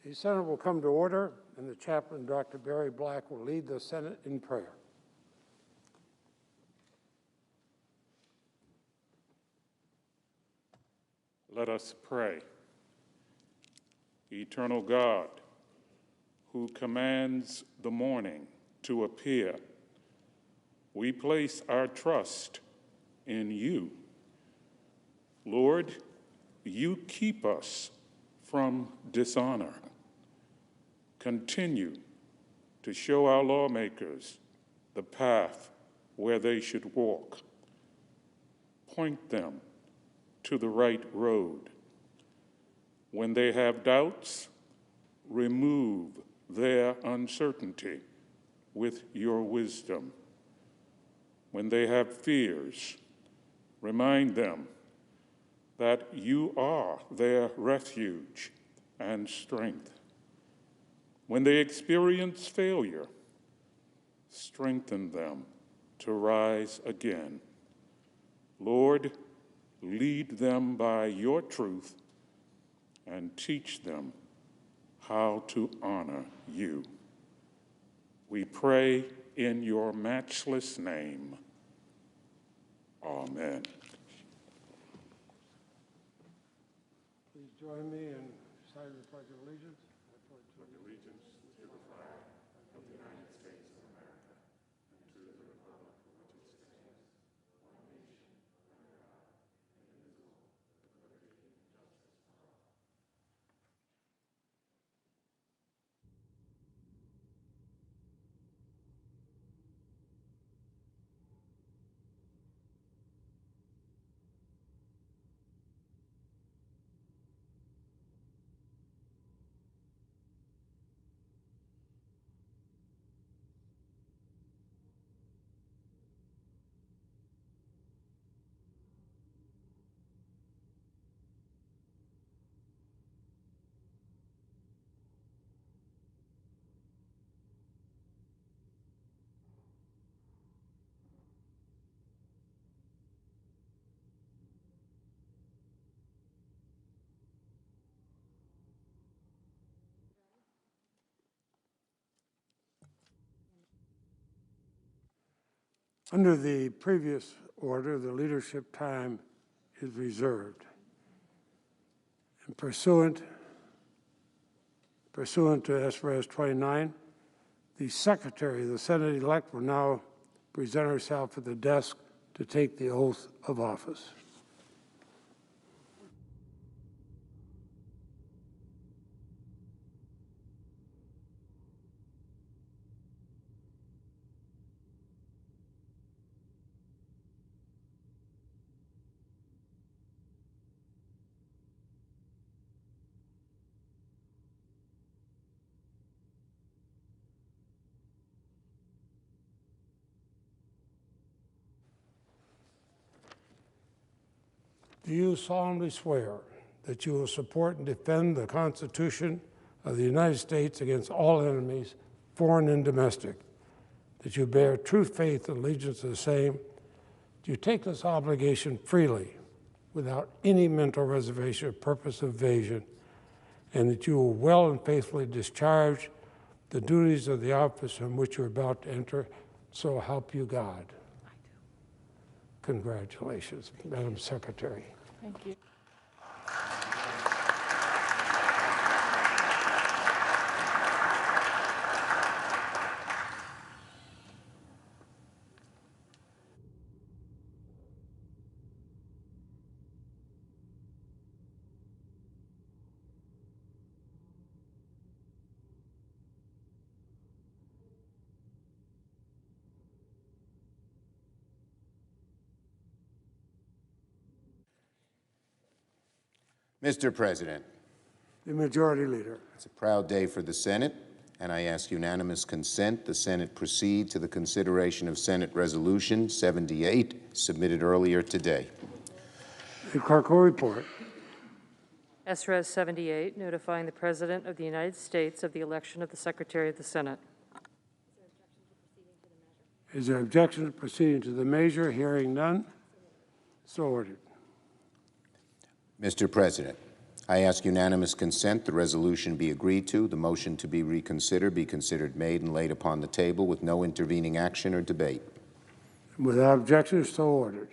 The Senate will come to order, and the chaplain, Dr. Barry Black, will lead the Senate in prayer. Let us pray. Eternal God, who commands the morning to appear, we place our trust in you. Lord, you keep us from dishonor. Continue to show our lawmakers the path where they should walk. Point them to the right road. When they have doubts, remove their uncertainty with your wisdom. When they have fears, remind them that you are their refuge and strength. When they experience failure, strengthen them to rise again. Lord, lead them by your truth and teach them how to honor you. We pray in your matchless name. Amen. Please join me in reciting the Pledge of Allegiance. Under the previous order, the leadership time is reserved. And pursuant to S.Res. 29, the Secretary of the Senate-elect will now present herself at the desk to take the oath of office. Do you solemnly swear that you will support and defend the Constitution of the United States against all enemies, foreign and domestic, that you bear true faith and allegiance to the same? Do you take this obligation freely, without any mental reservation or purpose of evasion, and that you will well and faithfully discharge the duties of the office in which you're about to enter, so help you God? I do. Congratulations, Madam Secretary. Thank you. Mr. President, The Majority Leader. it's a proud day for the Senate, and I ask unanimous consent the Senate proceed to the consideration of Senate Resolution 78, submitted earlier today. The clerk will report. S.Res. 78, notifying the President of the United States of the election of the Secretary of the Senate. Is there objection to proceeding to the measure? Hearing none, so ordered. Mr. President, I ask unanimous consent the resolution be agreed to, the motion to be reconsidered be considered made and laid upon the table with no intervening action or debate. Without objection, so ordered.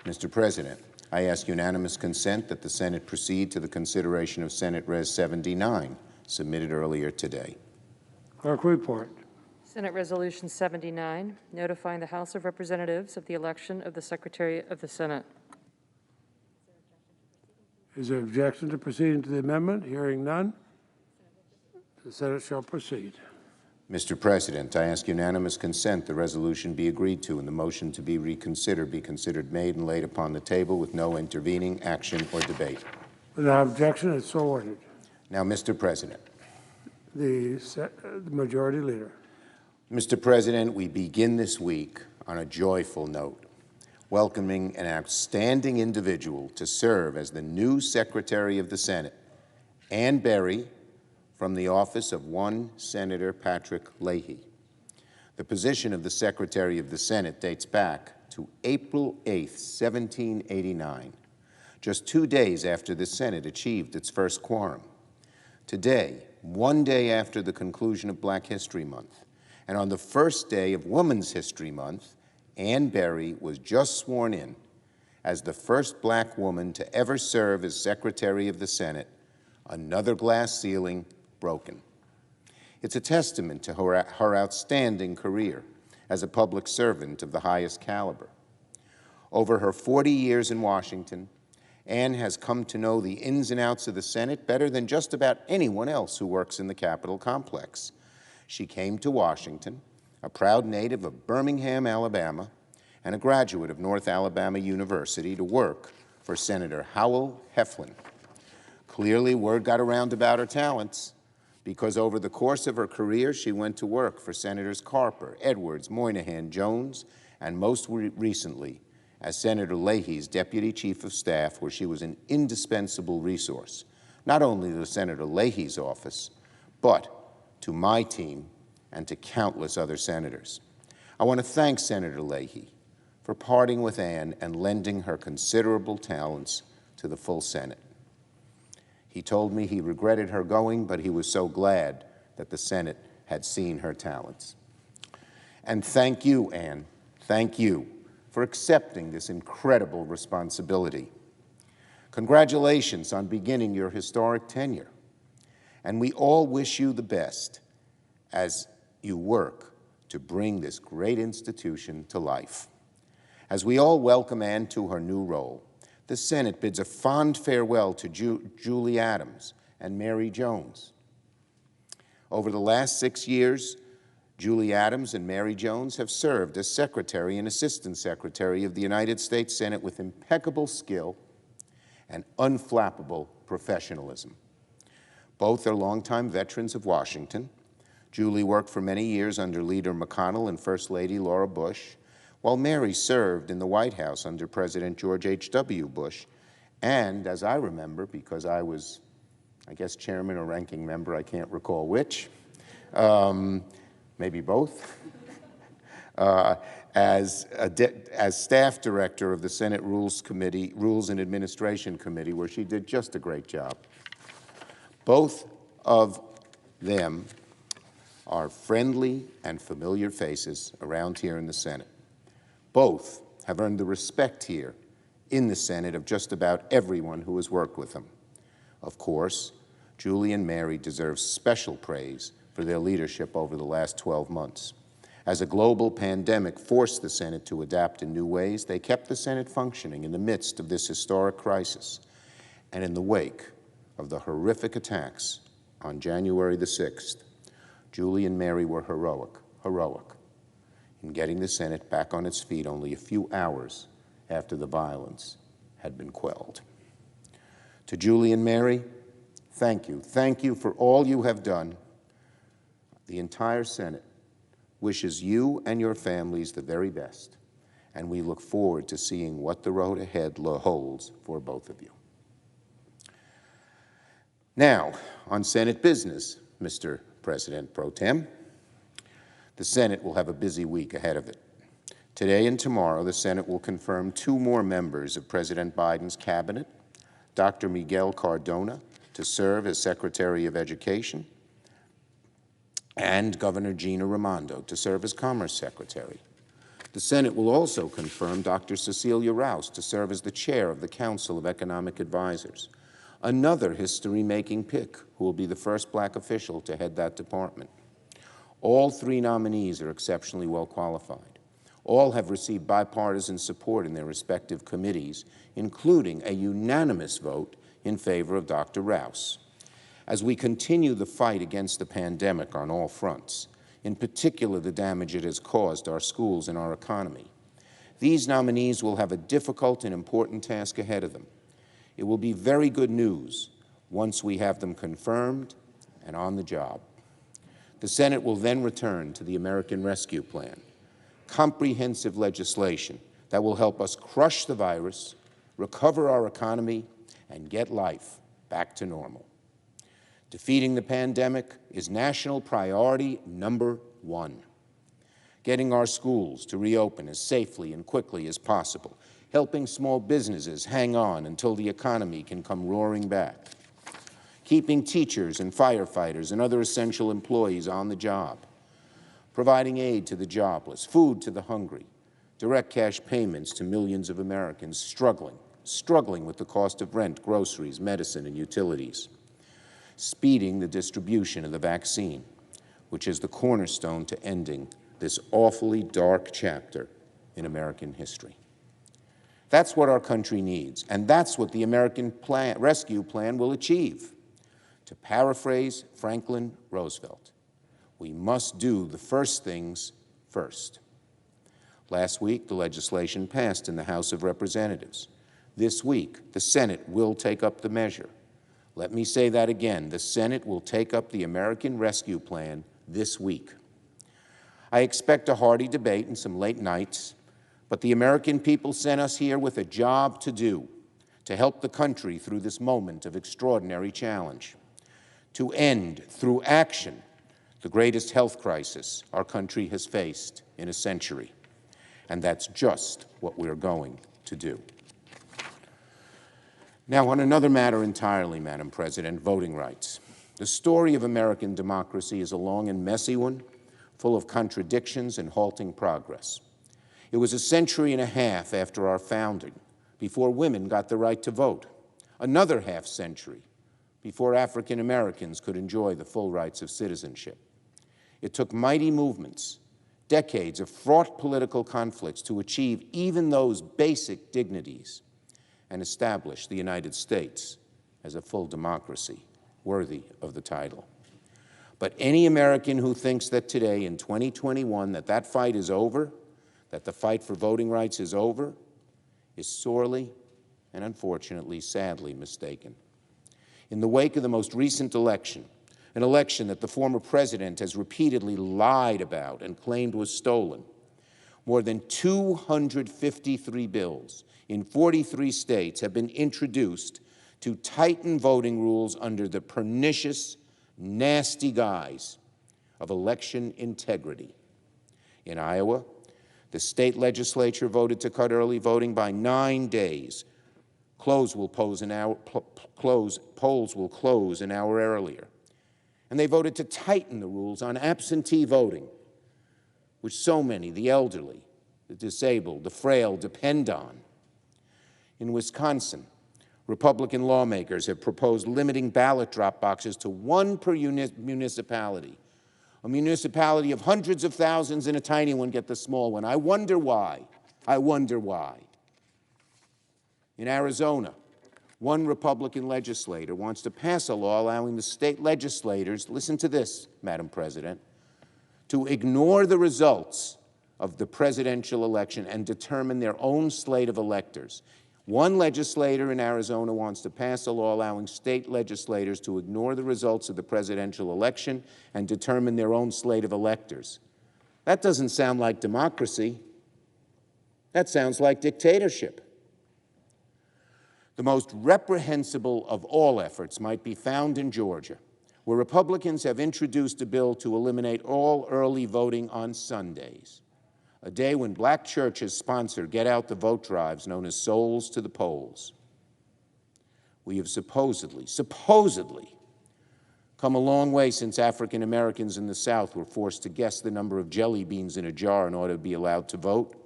Mr. President, I ask unanimous consent that the Senate proceed to the consideration of Senate Res. 79, submitted earlier today. Clerk will report. Senate Resolution 79, notifying the House of Representatives of the election of the Secretary of the Senate. Is there objection to proceeding to the amendment? Hearing none, the Senate shall proceed. Mr. President, I ask unanimous consent the resolution be agreed to and the motion to be reconsidered be considered made and laid upon the table with no intervening action or debate. Without objection, it's so ordered. Now, Mr. President. The Majority Leader. Mr. President, we begin this week on a joyful note, welcoming an outstanding individual to serve as the new Secretary of the Senate, Ann Berry, from the office of one Senator Patrick Leahy. The position of the Secretary of the Senate dates back to April 8, 1789, just 2 days after the Senate achieved its first quorum. Today, one day after the conclusion of Black History Month, and on the first day of Women's History Month, Ann Berry was just sworn in as the first Black woman to ever serve as Secretary of the Senate, another glass ceiling broken. It's a testament to her outstanding career as a public servant of the highest caliber. Over her 40 years in Washington, Ann has come to know the ins and outs of the Senate better than just about anyone else who works in the Capitol complex. She came to Washington, a proud native of Birmingham, Alabama, and a graduate of North Alabama University, to work for Senator Howell Heflin. Clearly, word got around about her talents, because over the course of her career, she went to work for Senators Carper, Edwards, Moynihan, Jones, and most recently as Senator Leahy's Deputy Chief of Staff, where she was an indispensable resource, not only to Senator Leahy's office, but to my team and to countless other senators. I want to thank Senator Leahy for parting with Ann and lending her considerable talents to the full Senate. He told me he regretted her going, but he was so glad that the Senate had seen her talents. And thank you, Ann, thank you for accepting this incredible responsibility. Congratulations on beginning your historic tenure. And we all wish you the best as you work to bring this great institution to life. As we all welcome Ann to her new role, the Senate bids a fond farewell to Julie Adams and Mary Jones. Over the last 6 years, Julie Adams and Mary Jones have served as Secretary and Assistant Secretary of the United States Senate with impeccable skill and unflappable professionalism. Both are longtime veterans of Washington. Julie worked for many years under Leader McConnell and First Lady Laura Bush, while Mary served in the White House under President George H.W. Bush, and, as I remember, because I was, I guess, chairman or ranking member, I can't recall which, maybe both, as staff director of the Senate Rules and Administration Committee, where she did just a great job. Both of them are friendly and familiar faces around here in the Senate. Both have earned the respect here in the Senate of just about everyone who has worked with them. Of course, Julie and Mary deserve special praise for their leadership over the last 12 months. As a global pandemic forced the Senate to adapt in new ways, they kept the Senate functioning in the midst of this historic crisis. And in the wake of the horrific attacks on January the 6th, Julie and Mary were heroic in getting the Senate back on its feet only a few hours after the violence had been quelled. To Julie and Mary, thank you. Thank you for all you have done. The entire Senate wishes you and your families the very best, and we look forward to seeing what the road ahead holds for both of you. Now, on Senate business, Mr. President Pro Tem, the Senate will have a busy week ahead of it. Today and tomorrow, the Senate will confirm 2 more members of President Biden's cabinet, Dr. Miguel Cardona to serve as Secretary of Education, and Governor Gina Raimondo to serve as Commerce Secretary. The Senate will also confirm Dr. Cecilia Rouse to serve as the chair of the Council of Economic Advisors, another history-making pick who will be the first black official to head that department. All 3 nominees are exceptionally well qualified. All have received bipartisan support in their respective committees, including a unanimous vote in favor of Dr. Rouse. As we continue the fight against the pandemic on all fronts, in particular the damage it has caused our schools and our economy, these nominees will have a difficult and important task ahead of them. It will be very good news once we have them confirmed and on the job. The Senate will then return to the American Rescue Plan, comprehensive legislation that will help us crush the virus, recover our economy, and get life back to normal. Defeating the pandemic is national priority number 1. Getting our schools to reopen as safely and quickly as possible, helping small businesses hang on until the economy can come roaring back, keeping teachers and firefighters and other essential employees on the job, providing aid to the jobless, food to the hungry, direct cash payments to millions of Americans struggling with the cost of rent, groceries, medicine, and utilities, speeding the distribution of the vaccine, which is the cornerstone to ending this awfully dark chapter in American history. That's what our country needs, and that's what the American Rescue Plan will achieve. To paraphrase Franklin Roosevelt, we must do the first things first. Last week, the legislation passed in the House of Representatives. This week, the Senate will take up the measure. Let me say that again. The Senate will take up the American Rescue Plan this week. I expect a hearty debate and some late nights, but the American people sent us here with a job to do, to help the country through this moment of extraordinary challenge, to end, through action, the greatest health crisis our country has faced in a century. And that's just what we're going to do. Now, on another matter entirely, Madam President, voting rights. The story of American democracy is a long and messy one, full of contradictions and halting progress. It was a century and a half after our founding before women got the right to vote, another half century before African Americans could enjoy the full rights of citizenship. It took mighty movements, decades of fraught political conflicts to achieve even those basic dignities and establish the United States as a full democracy worthy of the title. But any American who thinks that today in 2021 that fight is over, that the fight for voting rights is over, is sorely and unfortunately, sadly mistaken. In the wake of the most recent election, an election that the former president has repeatedly lied about and claimed was stolen, more than 253 bills in 43 states have been introduced to tighten voting rules under the pernicious, nasty guise of election integrity. In Iowa, the state legislature voted to cut early voting by 9 days. Polls will close an hour earlier. And they voted to tighten the rules on absentee voting, which so many, the elderly, the disabled, the frail, depend on. In Wisconsin, Republican lawmakers have proposed limiting ballot drop boxes to 1 per municipality. A municipality of hundreds of thousands and a tiny one get the small one. I wonder why. I wonder why. In Arizona, one Republican legislator wants to pass a law allowing the state legislators, listen to this, Madam President, to ignore the results of the presidential election and determine their own slate of electors. One legislator in Arizona wants to pass a law allowing state legislators to ignore the results of the presidential election and determine their own slate of electors. That doesn't sound like democracy. That sounds like dictatorship. The most reprehensible of all efforts might be found in Georgia, where Republicans have introduced a bill to eliminate all early voting on Sundays, a day when black churches sponsor get-out-the-vote drives known as Souls to the Polls. We have supposedly come a long way since African Americans in the South were forced to guess the number of jelly beans in a jar in order to be allowed to vote.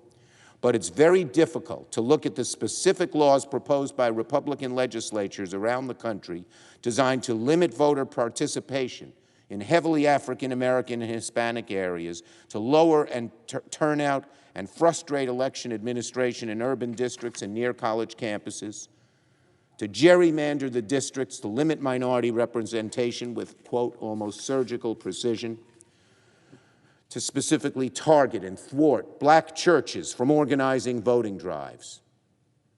But it's very difficult to look at the specific laws proposed by Republican legislatures around the country designed to limit voter participation in heavily African American and Hispanic areas, to lower turnout and frustrate election administration in urban districts and near college campuses, to gerrymander the districts to limit minority representation with, quote, almost surgical precision, to specifically target and thwart black churches from organizing voting drives.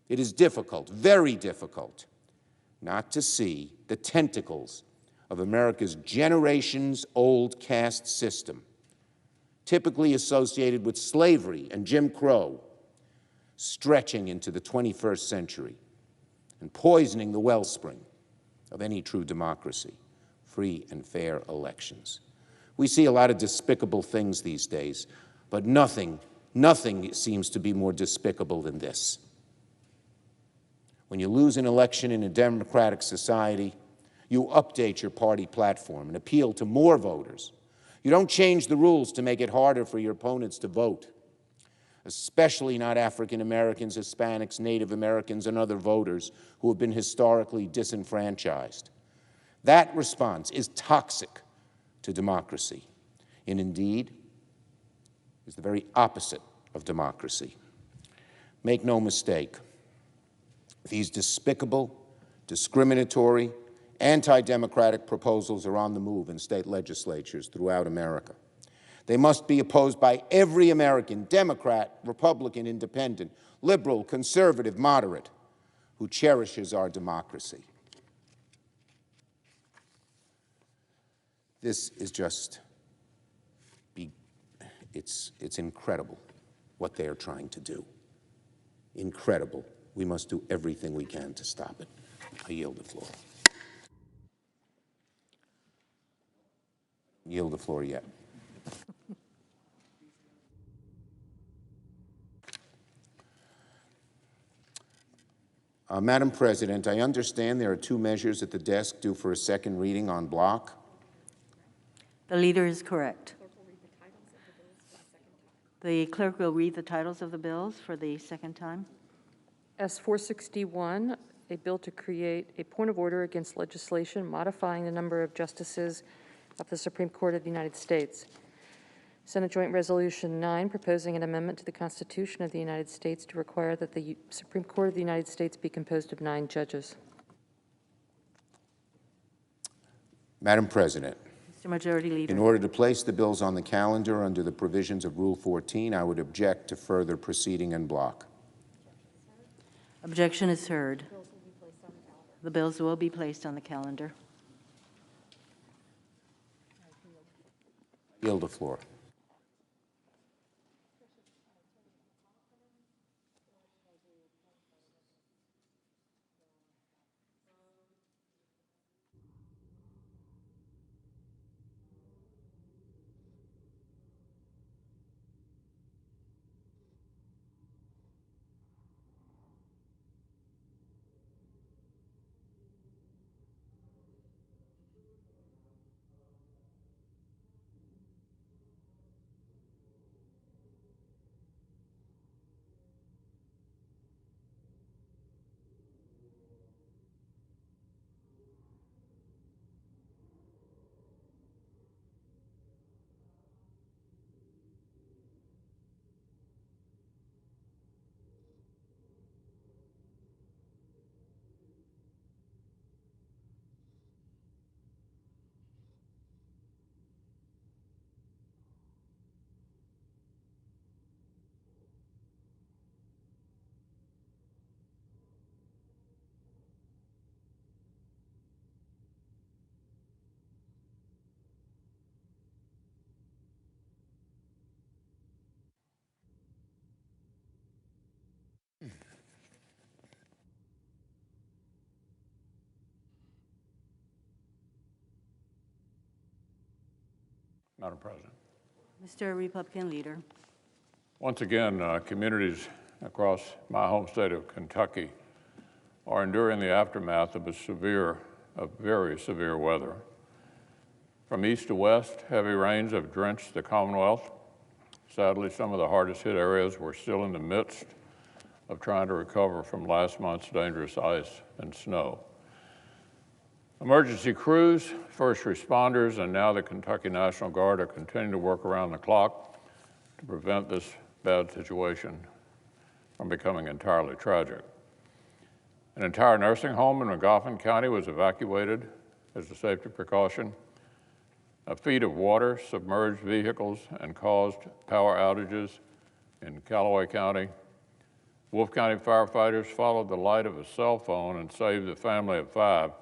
It is difficult, very difficult, not to see the tentacles of America's generations-old caste system, typically associated with slavery and Jim Crow, stretching into the 21st century and poisoning the wellspring of any true democracy, free and fair elections. We see a lot of despicable things these days, but nothing seems to be more despicable than this. When you lose an election in a democratic society, you update your party platform and appeal to more voters. You don't change the rules to make it harder for your opponents to vote, especially not African Americans, Hispanics, Native Americans, and other voters who have been historically disenfranchised. That response is toxic to democracy, and indeed is the very opposite of democracy. Make no mistake, these despicable, discriminatory, anti-democratic proposals are on the move in state legislatures throughout America. They must be opposed by every American, Democrat, Republican, Independent, liberal, conservative, moderate, who cherishes our democracy. This is just, it's incredible what they are trying to do. Incredible. We must do everything we can to stop it. I yield the floor. Yield the floor yet. Madam President, I understand there are two measures at the desk due for a second reading en bloc. The leader is correct. The clerk will read the titles of the bills for the second time. S-461, a bill to create a point of order against legislation modifying the number of justices of the Supreme Court of the United States. Senate Joint Resolution 9, proposing an amendment to the Constitution of the United States to require that the Supreme Court of the United States be composed of 9 judges. Madam President, Mr. Majority Leader. in order to place the bills on the calendar under the provisions of Rule 14, I would object to further proceeding en bloc. Objection is heard. The bills will be placed on the calendar. Yield the floor. Madam President. Mr. Republican Leader. Once again, communities across my home state of Kentucky are enduring the aftermath of very severe weather. From east to west, heavy rains have drenched the Commonwealth. Sadly, some of the hardest hit areas were still in the midst of trying to recover from last month's dangerous ice and snow. Emergency crews, first responders, and now the Kentucky National Guard are continuing to work around the clock to prevent this bad situation from becoming entirely tragic. An entire nursing home in McGoffin County was evacuated as a safety precaution. A feet of water submerged vehicles and caused power outages in Callaway County. Wolfe County firefighters followed the light of a cell phone and saved the family of 5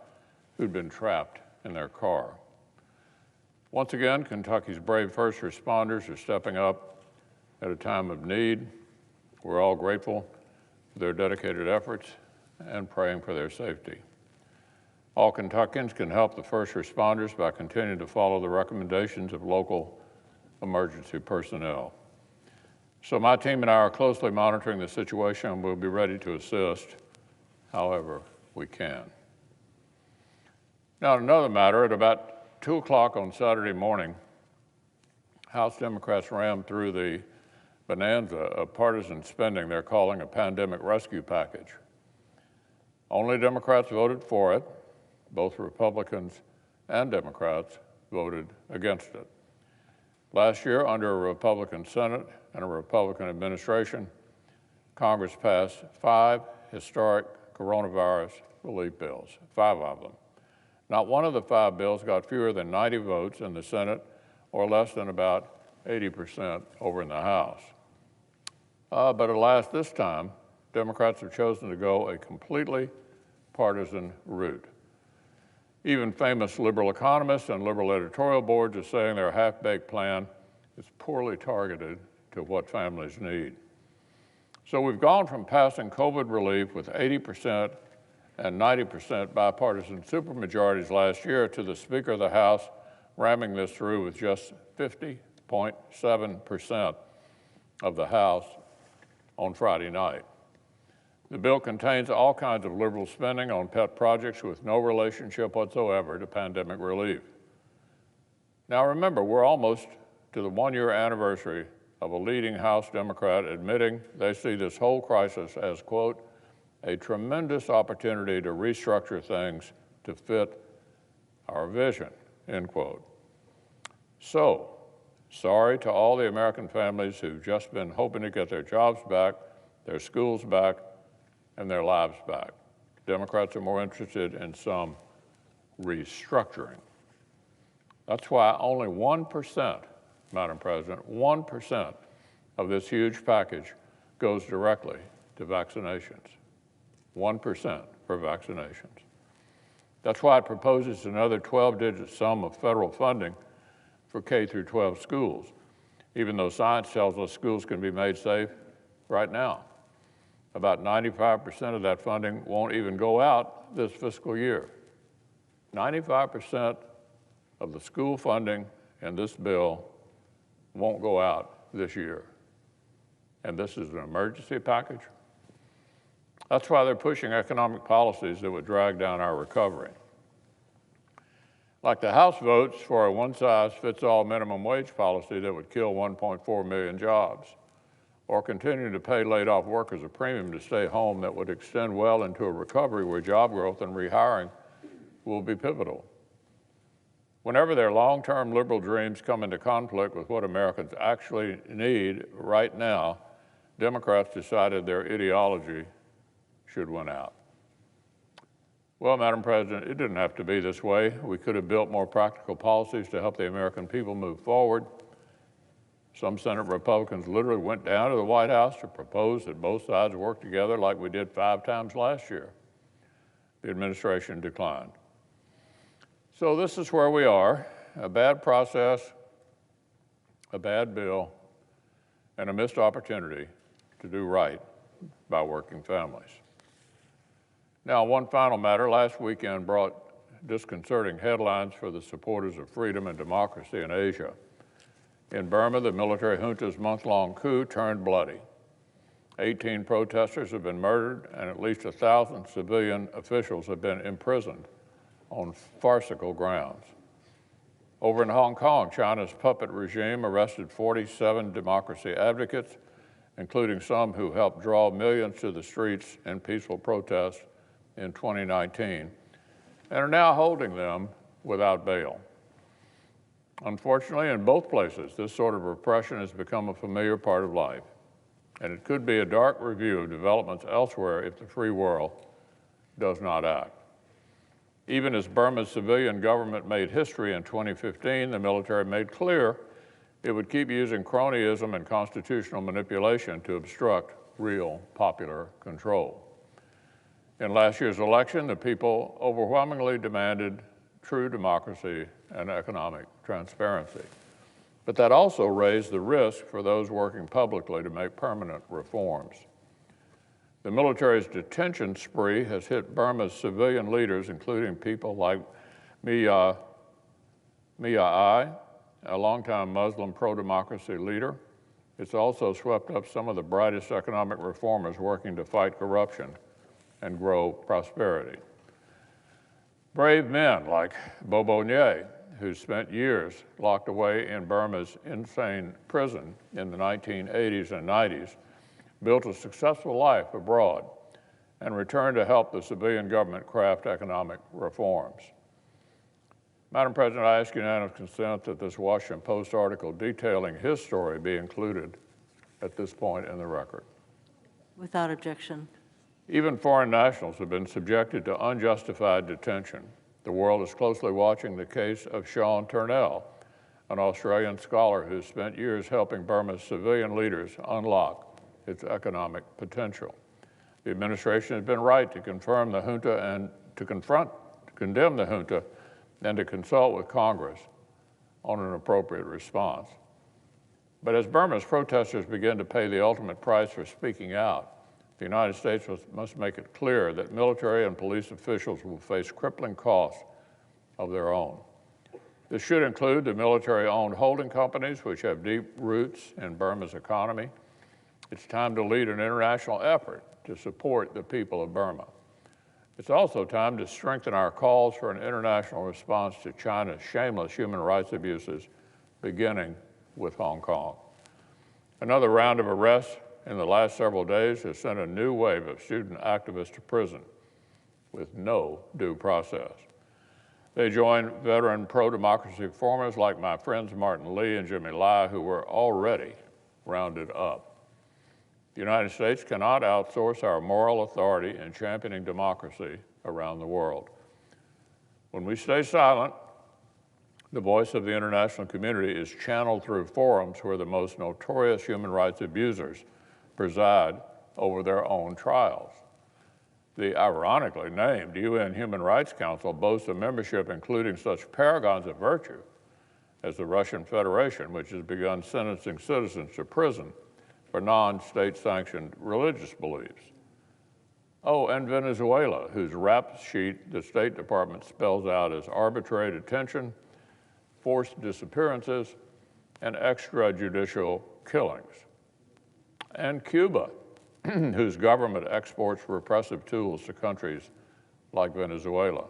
who'd been trapped in their car. Once again, Kentucky's brave first responders are stepping up at a time of need. We're all grateful for their dedicated efforts and praying for their safety. All Kentuckians can help the first responders by continuing to follow the recommendations of local emergency personnel. So my team and I are closely monitoring the situation and we'll be ready to assist however we can. Now, another matter, at about 2 o'clock on Saturday morning, House Democrats rammed through the bonanza of partisan spending they're calling a pandemic rescue package. Only Democrats voted for it. Both Republicans and Democrats voted against it. Last year, under a Republican Senate and a Republican administration, Congress passed 5 historic coronavirus relief bills, 5 of them. Not one of the 5 bills got fewer than 90 votes in the Senate or less than about 80% over in the House. But alas, this time, Democrats have chosen to go a completely partisan route. Even famous liberal economists and liberal editorial boards are saying their half-baked plan is poorly targeted to what families need. So we've gone from passing COVID relief with 80% and 90% bipartisan supermajorities last year to the Speaker of the House ramming this through with just 50.7% of the House on Friday night. The bill contains all kinds of liberal spending on pet projects with no relationship whatsoever to pandemic relief. Now remember, we're almost to the 1-year anniversary of a leading House Democrat admitting they see this whole crisis as, quote, a tremendous opportunity to restructure things to fit our vision, end quote. So, sorry to all the American families who've just been hoping to get their jobs back, their schools back, and their lives back. Democrats are more interested in some restructuring. That's why only 1%, Madam President, 1% of this huge package goes directly to vaccinations. 1% for vaccinations. That's why it proposes another 12-digit sum of federal funding for K through 12 schools, even though science tells us schools can be made safe right now. About 95% of that funding won't even go out this fiscal year. 95% of the school funding in this bill won't go out this year. And this is an emergency package. That's why they're pushing economic policies that would drag down our recovery. Like the House votes for a one-size-fits-all minimum wage policy that would kill 1.4 million jobs, or continuing to pay laid-off workers a premium to stay home that would extend well into a recovery where job growth and rehiring will be pivotal. Whenever their long-term liberal dreams come into conflict with what Americans actually need right now, Democrats decided their ideology should win out. Well, Madam President, it didn't have to be this way. We could have built more practical policies to help the American people move forward. Some Senate Republicans literally went down to the White House to propose that both sides work together like we did 5 times last year. The administration declined. So this is where we are, a bad process, a bad bill, and a missed opportunity to do right by working families. Now, one final matter. Last weekend brought disconcerting headlines for the supporters of freedom and democracy in Asia. In Burma, the military junta's month-long coup turned bloody. 18 protesters have been murdered, and at least 1,000 civilian officials have been imprisoned on farcical grounds. Over in Hong Kong, China's puppet regime arrested 47 democracy advocates, including some who helped draw millions to the streets in peaceful protest in 2019, and are now holding them without bail. Unfortunately, in both places, this sort of repression has become a familiar part of life, and it could be a dark review of developments elsewhere if the free world does not act. Even as Burma's civilian government made history in 2015, the military made clear it would keep using cronyism and constitutional manipulation to obstruct real popular control. In last year's election, the people overwhelmingly demanded true democracy and economic transparency. But that also raised the risk for those working publicly to make permanent reforms. The military's detention spree has hit Burma's civilian leaders, including people like Mia Ai, a longtime Muslim pro-democracy leader. It's also swept up some of the brightest economic reformers working to fight corruption and grow prosperity. Brave men like Bobo Nye, who spent years locked away in Burma's insane prison in the 1980s and 90s, built a successful life abroad and returned to help the civilian government craft economic reforms. Madam President, I ask unanimous consent that this Washington Post article detailing his story be included at this point in the record. Without objection. Even foreign nationals have been subjected to unjustified detention. The world is closely watching the case of Sean Turnell, an Australian scholar who spent years helping Burma's civilian leaders unlock its economic potential. The administration has been right to confirm the junta and to condemn the junta and to consult with Congress on an appropriate response. But as Burma's protesters begin to pay the ultimate price for speaking out, the United States must make it clear that military and police officials will face crippling costs of their own. This should include the military-owned holding companies, which have deep roots in Burma's economy. It's time to lead an international effort to support the people of Burma. It's also time to strengthen our calls for an international response to China's shameless human rights abuses, beginning with Hong Kong. Another round of arrests in the last several days has sent a new wave of student activists to prison with no due process. They join veteran pro-democracy reformers like my friends Martin Lee and Jimmy Lai, who were already rounded up. The United States cannot outsource our moral authority in championing democracy around the world. When we stay silent, the voice of the international community is channeled through forums where the most notorious human rights abusers preside over their own trials. The ironically named UN Human Rights Council boasts a membership including such paragons of virtue as the Russian Federation, which has begun sentencing citizens to prison for non-state sanctioned religious beliefs. Oh, and Venezuela, whose rap sheet the State Department spells out as arbitrary detention, forced disappearances, and extrajudicial killings. And Cuba, whose government exports repressive tools to countries like Venezuela.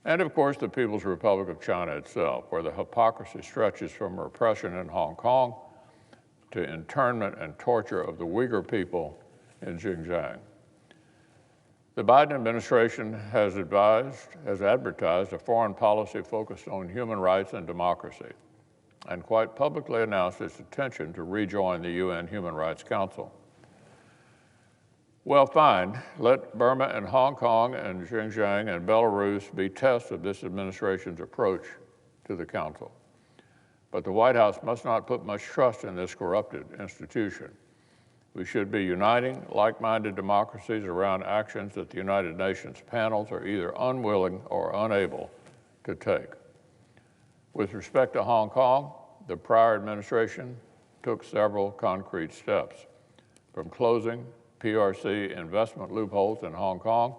And of course, the People's Republic of China itself, where the hypocrisy stretches from repression in Hong Kong to internment and torture of the Uyghur people in Xinjiang. The Biden administration has advertised a foreign policy focused on human rights and democracy, and quite publicly announced its intention to rejoin the UN Human Rights Council. Well, fine, let Burma and Hong Kong and Xinjiang and Belarus be tests of this administration's approach to the Council. But the White House must not put much trust in this corrupted institution. We should be uniting like-minded democracies around actions that the United Nations panels are either unwilling or unable to take. With respect to Hong Kong, the prior administration took several concrete steps, from closing PRC investment loopholes in Hong Kong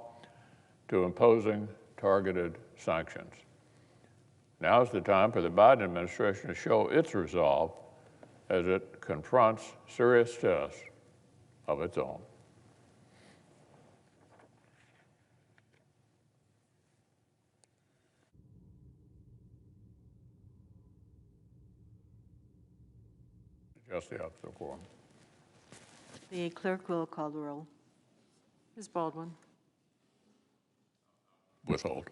to imposing targeted sanctions. Now is the time for the Biden administration to show its resolve as it confronts serious tests of its own. Just the opposite quorum. The clerk will call the roll. Ms. Baldwin. Withhold.